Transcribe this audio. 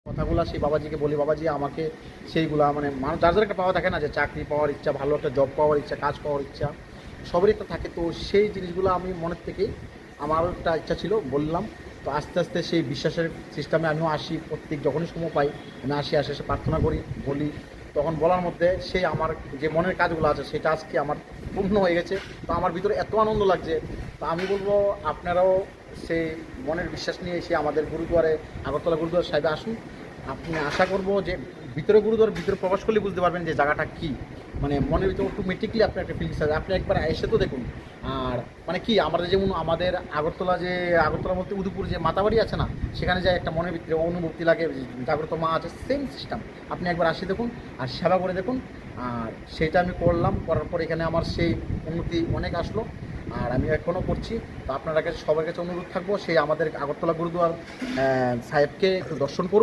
কথাগুলো সেই বাবাজিকে বলি, বাবাজি আমাকে সেইগুলা মানে মানুষ যার যার একটা পাওয়া থাকে না, যে চাকরি পাওয়ার ইচ্ছা, ভালো একটা জব পাওয়ার ইচ্ছা, কাজ পাওয়ার ইচ্ছা, সবারই একটা থাকে। তো সেই জিনিসগুলো আমি মনের থেকে আমারও একটা ইচ্ছা ছিল, বললাম। তো আস্তে আস্তে সেই বিশ্বাসের সিস্টেমে আমিও আসি, প্রত্যেক যখনই সময় পাই আমি আসি, আসে এসে প্রার্থনা করি, বলি। তখন বলার মধ্যে সেই আমার যে মনের কাজগুলো আছে সেটা আজকে আমার পূর্ণ হয়ে গেছে। তো আমার ভিতরে এত আনন্দ লাগছে। তো আমি বলবো আপনারাও সেই মনের বিশ্বাস নিয়ে এসে আমাদের গুরুদুয়ারে, আগরতলা গুরুদুয়ার সাহেবে আসুন। আপনি আশা করব যে ভিতরে গুরুদুয়ার ভিতরে প্রবেশ করলে বুঝতে পারবেন যে জায়গাটা কী, মানে মনের ভিতরে অটোমেটিকলি আপনার একটা ফিলিংস আছে। আপনি একবার এসে তো দেখুন। আর মানে কি আমাদের যেমন আমাদের আগরতলা, যে আগরতলা বলতে উদয়পুর যে মাতাবাড়ি আছে না, সেখানে যায় একটা মনের ভিতরে অনুভূতি লাগে, জাগ্রত মা আছে, সেম সিস্টেম। আপনি একবার আসে দেখুন আর সেবা করে দেখুন। আর সেইটা আমি করলাম, করার পর এখানে আমার সেই উন্নতি অনেক আসলো। আর আমি এখনও করছি। তো আপনার কাছে সবার কাছে অনুরোধ থাকবো সেই আমাদের আগরতলা গুরুদুয়ার সাহেবকে একটু দর্শন করুন।